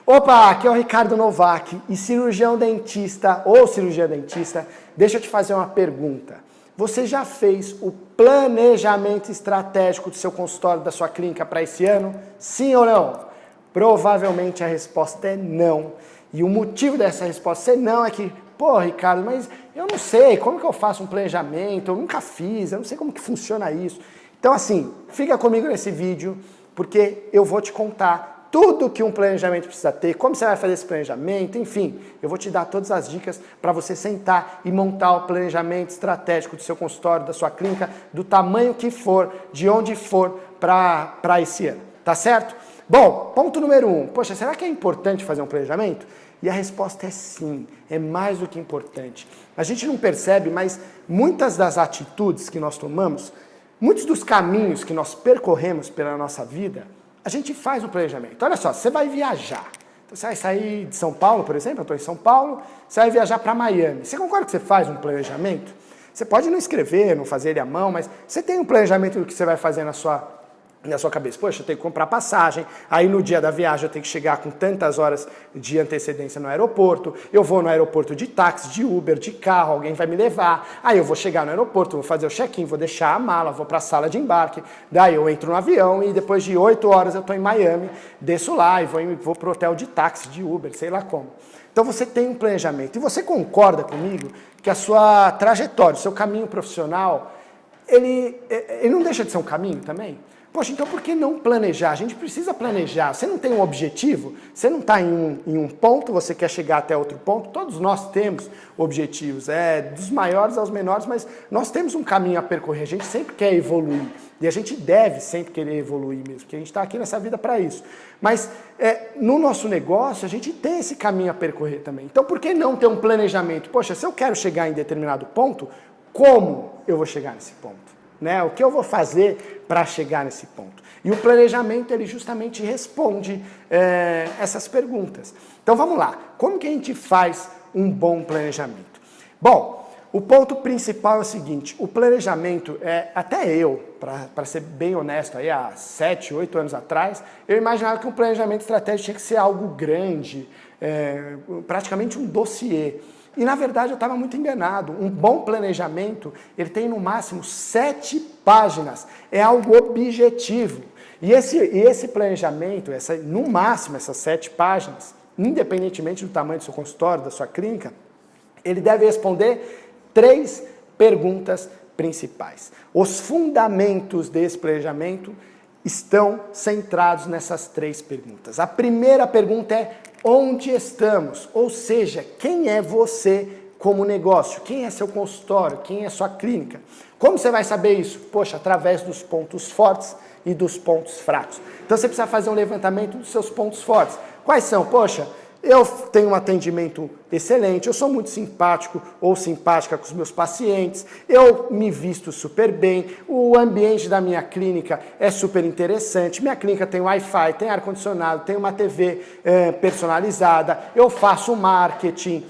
Opa, aqui é o Ricardo Novak e cirurgião dentista ou cirurgia dentista, deixa eu te fazer uma pergunta. Você já fez o planejamento estratégico do seu consultório, da sua clínica para esse ano? Sim ou não? Provavelmente a resposta é não. E o motivo dessa resposta ser não é que, pô, Ricardo, mas eu não sei como que eu faço um planejamento, eu nunca fiz, eu não sei como que funciona isso. Então assim, fica comigo nesse vídeo, porque eu vou te contar tudo que um planejamento precisa ter, como você vai fazer esse planejamento, enfim, eu vou te dar todas as dicas para você sentar e montar o planejamento estratégico do seu consultório, da sua clínica, do tamanho que for, de onde for para esse ano, tá certo? Bom, ponto número 1, poxa, será que é importante fazer um planejamento? E a resposta é sim, é mais do que importante. A gente não percebe, mas muitas das atitudes que nós tomamos, muitos dos caminhos que nós percorremos pela nossa vida, a gente faz um planejamento. Olha só, você vai viajar. Então, você vai sair de São Paulo, por exemplo, eu estou em São Paulo, você vai viajar para Miami. Você concorda que você faz um planejamento? Você pode não escrever, não fazer ele à mão, mas você tem um planejamento do que você vai fazer na sua cabeça. Poxa, eu tenho que comprar passagem, aí no dia da viagem eu tenho que chegar com tantas horas de antecedência no aeroporto, eu vou no aeroporto de táxi, de Uber, de carro, alguém vai me levar, aí eu vou chegar no aeroporto, vou fazer o check-in, vou deixar a mala, vou para a sala de embarque, daí eu entro no avião e depois de 8 horas eu estou em Miami, desço lá e vou para o hotel de táxi, de Uber, sei lá como. Então você tem um planejamento e você concorda comigo que a sua trajetória, o seu caminho profissional, ele não deixa de ser um caminho também? Poxa, então por que não planejar? A gente precisa planejar. Você não tem um objetivo? Você não está em um ponto, você quer chegar até outro ponto? Todos nós temos objetivos, dos maiores aos menores, mas nós temos um caminho a percorrer. A gente sempre quer evoluir. E a gente deve sempre querer evoluir mesmo, porque a gente está aqui nessa vida para isso. Mas no nosso negócio, a gente tem esse caminho a percorrer também. Então por que não ter um planejamento? Poxa, se eu quero chegar em determinado ponto, como eu vou chegar nesse ponto? Né? O que eu vou fazer para chegar nesse ponto? E o planejamento, ele justamente responde essas perguntas. Então vamos lá, como que a gente faz um bom planejamento? Bom, o ponto principal é o seguinte, o planejamento, até eu, para ser bem honesto, aí, há 7, 8 anos atrás, eu imaginava que um planejamento estratégico tinha que ser algo grande, praticamente um dossiê. E, na verdade, eu estava muito enganado. Um bom planejamento, ele tem, no máximo, 7 páginas. É algo objetivo. E esse planejamento, no máximo, essas 7 páginas, independentemente do tamanho do seu consultório, da sua clínica, ele deve responder 3 perguntas principais. Os fundamentos desse planejamento estão centrados nessas 3 perguntas. A primeira pergunta é: onde estamos? Ou seja, quem é você como negócio? Quem é seu consultório? Quem é sua clínica? Como você vai saber isso? Poxa, através dos pontos fortes e dos pontos fracos. Então você precisa fazer um levantamento dos seus pontos fortes. Quais são? Poxa, eu tenho um atendimento excelente, eu sou muito simpático ou simpática com os meus pacientes, eu me visto super bem, o ambiente da minha clínica é super interessante, minha clínica tem Wi-Fi, tem ar-condicionado, tem uma TV personalizada, eu faço marketing,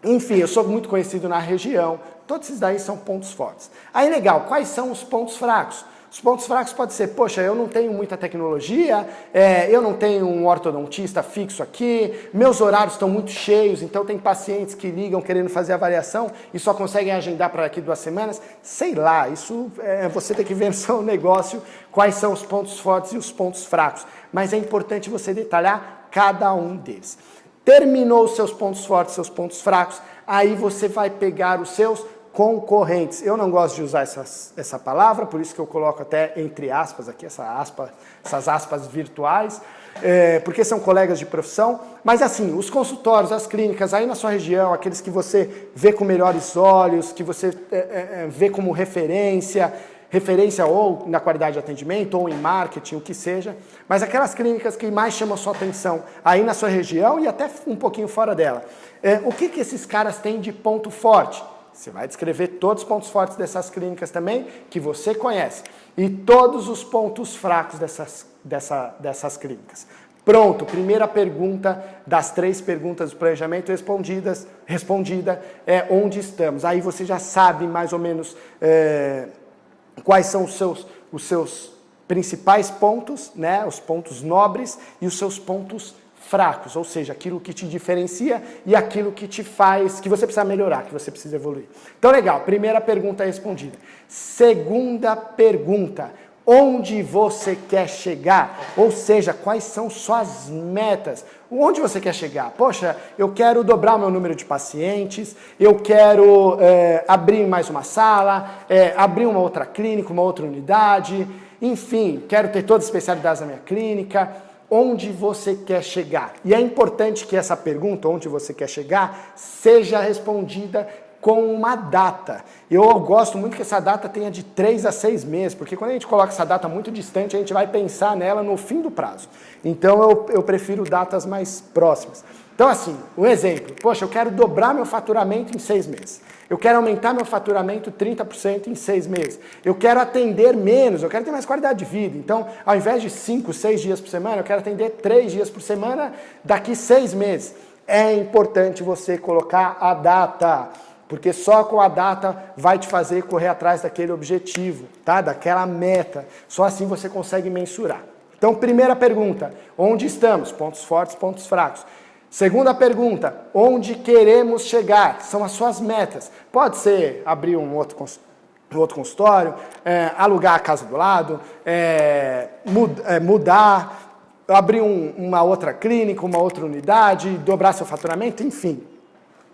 enfim, eu sou muito conhecido na região. Todos esses daí são pontos fortes. Aí legal, quais são os pontos fracos? Os pontos fracos podem ser, poxa, eu não tenho muita tecnologia, eu não tenho um ortodontista fixo aqui, meus horários estão muito cheios, então tem pacientes que ligam querendo fazer avaliação e só conseguem agendar para daqui 2 semanas. Sei lá, isso você tem que ver no seu negócio quais são os pontos fortes e os pontos fracos. Mas é importante você detalhar cada um deles. Terminou os seus pontos fortes, seus pontos fracos, aí você vai pegar os seus concorrentes. Eu não gosto de usar essa palavra, por isso que eu coloco até entre aspas aqui, essas aspas virtuais, porque são colegas de profissão, mas assim, os consultórios, as clínicas aí na sua região, aqueles que você vê com melhores olhos, que você vê como referência ou na qualidade de atendimento, ou em marketing, o que seja, mas aquelas clínicas que mais chamam sua atenção aí na sua região e até um pouquinho fora dela. O que esses caras têm de ponto forte? Você vai descrever todos os pontos fortes dessas clínicas também, que você conhece, e todos os pontos fracos dessas clínicas. Pronto, primeira pergunta das 3 perguntas do planejamento respondida é onde estamos. Aí você já sabe mais ou menos quais são os seus principais pontos, né, os pontos nobres e os seus pontos fracos, ou seja, aquilo que te diferencia e aquilo que te faz, que você precisa melhorar, que você precisa evoluir. Então, legal, primeira pergunta respondida. Segunda pergunta, onde você quer chegar? Ou seja, quais são suas metas? Onde você quer chegar? Poxa, eu quero dobrar o meu número de pacientes, eu quero abrir mais uma sala, abrir uma outra clínica, uma outra unidade, enfim, quero ter todas as especialidades na minha clínica. Onde você quer chegar? E é importante que essa pergunta, onde você quer chegar, seja respondida com uma data. Eu gosto muito que essa data tenha de 3 a 6 meses, porque quando a gente coloca essa data muito distante, a gente vai pensar nela no fim do prazo. Então eu prefiro datas mais próximas. Então assim, um exemplo, poxa, eu quero dobrar meu faturamento em 6 meses. Eu quero aumentar meu faturamento 30% em 6 meses. Eu quero atender menos, eu quero ter mais qualidade de vida. Então, ao invés de 5, 6 dias por semana, eu quero atender 3 dias por semana daqui 6 meses. É importante você colocar a data, porque só com a data vai te fazer correr atrás daquele objetivo, tá? Daquela meta. Só assim você consegue mensurar. Então, primeira pergunta, onde estamos? Pontos fortes, pontos fracos. Segunda pergunta, onde queremos chegar? São as suas metas. Pode ser abrir um outro consultório, alugar a casa do lado, mudar, abrir uma outra clínica, uma outra unidade, dobrar seu faturamento, enfim.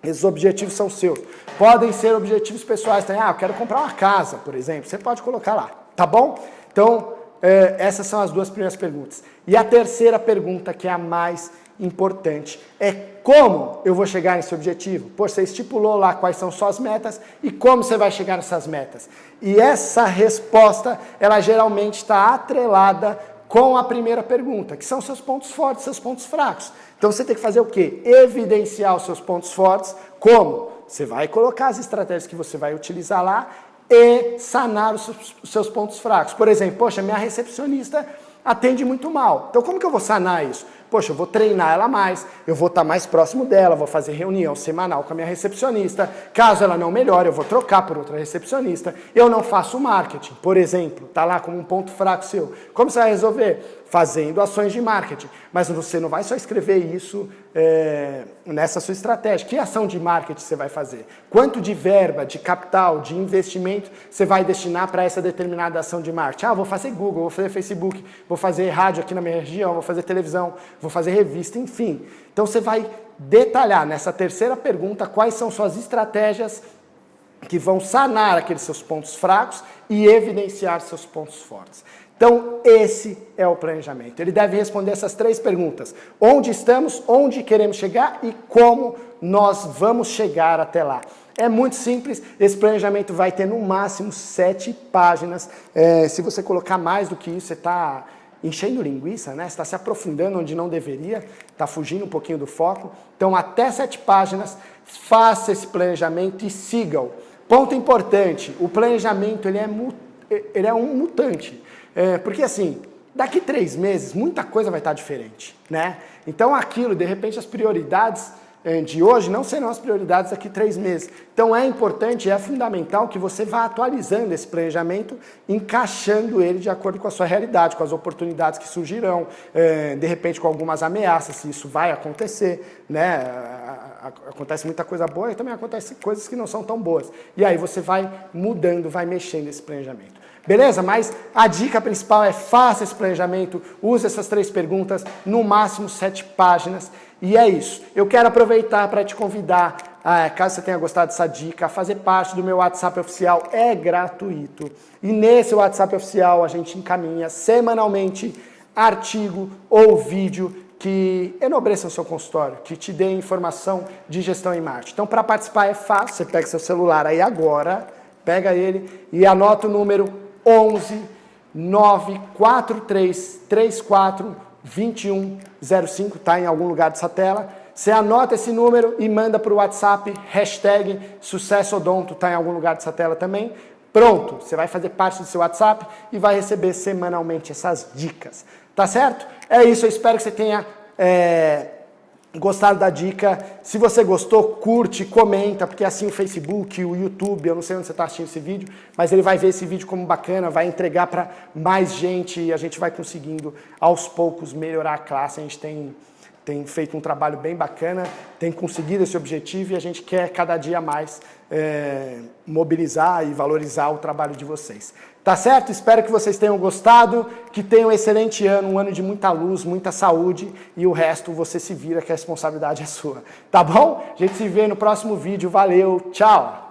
Esses objetivos são seus. Podem ser objetivos pessoais também. Eu quero comprar uma casa, por exemplo. Você pode colocar lá, tá bom? Então, essas são as duas primeiras perguntas. E a terceira pergunta, que é a mais importante, é como eu vou chegar nesse objetivo? Pô, você estipulou lá quais são suas metas e como você vai chegar nessas metas. E essa resposta, ela geralmente está atrelada com a primeira pergunta, que são seus pontos fortes, seus pontos fracos. Então você tem que fazer o quê? Evidenciar os seus pontos fortes. Como? Você vai colocar as estratégias que você vai utilizar lá e sanar os seus pontos fracos. Por exemplo, poxa, minha recepcionista atende muito mal. Então como que eu vou sanar isso? Poxa, eu vou treinar ela mais, eu vou estar mais próximo dela, vou fazer reunião semanal com a minha recepcionista. Caso ela não melhore, eu vou trocar por outra recepcionista. Eu não faço marketing, por exemplo, tá lá como um ponto fraco seu. Como você vai resolver? Fazendo ações de marketing. Mas você não vai só escrever isso nessa sua estratégia. Que ação de marketing você vai fazer? Quanto de verba, de capital, de investimento você vai destinar para essa determinada ação de marketing? Vou fazer Google, vou fazer Facebook, vou fazer rádio aqui na minha região, vou fazer televisão, vou fazer revista, enfim. Então você vai detalhar nessa terceira pergunta quais são suas estratégias que vão sanar aqueles seus pontos fracos e evidenciar seus pontos fortes. Então, esse é o planejamento. Ele deve responder essas 3 perguntas. Onde estamos, onde queremos chegar e como nós vamos chegar até lá. É muito simples, esse planejamento vai ter no máximo 7 páginas. Se você colocar mais do que isso, você está enchendo linguiça, né? Você está se aprofundando onde não deveria, está fugindo um pouquinho do foco. Então, até 7 páginas, faça esse planejamento e siga-o. Ponto importante, o planejamento ele é um mutante. Porque assim, daqui 3 meses, muita coisa vai estar diferente, né? Então aquilo, de repente, as prioridades de hoje não serão as prioridades daqui 3 meses. Então é importante, é fundamental que você vá atualizando esse planejamento, encaixando ele de acordo com a sua realidade, com as oportunidades que surgirão, de repente com algumas ameaças, se isso vai acontecer, né? Acontece muita coisa boa e também acontecem coisas que não são tão boas. E aí você vai mudando, vai mexendo nesse planejamento. Beleza? Mas a dica principal é faça esse planejamento, use essas 3 perguntas, no máximo 7 páginas, e é isso. Eu quero aproveitar para te convidar, caso você tenha gostado dessa dica, a fazer parte do meu WhatsApp oficial, é gratuito. E nesse WhatsApp oficial a gente encaminha semanalmente artigo ou vídeo que enobreça o seu consultório, que te dê informação de gestão em marketing. Então, para participar é fácil, você pega seu celular aí agora, pega ele e anota o número 11 943 34 2105, tá em algum lugar dessa tela. Você anota esse número e manda para o WhatsApp, #SucessoOdonto, tá em algum lugar dessa tela também. Pronto, você vai fazer parte do seu WhatsApp e vai receber semanalmente essas dicas, tá certo? É isso, eu espero que você tenha gostaram da dica, se você gostou, curte, comenta, porque assim o Facebook, o YouTube, eu não sei onde você está assistindo esse vídeo, mas ele vai ver esse vídeo como bacana, vai entregar para mais gente e a gente vai conseguindo aos poucos melhorar a classe. A gente tem feito um trabalho bem bacana, tem conseguido esse objetivo e a gente quer cada dia mais mobilizar e valorizar o trabalho de vocês. Tá certo? Espero que vocês tenham gostado, que tenham um excelente ano, um ano de muita luz, muita saúde e o resto você se vira que a responsabilidade é sua. Tá bom? A gente se vê no próximo vídeo. Valeu, tchau!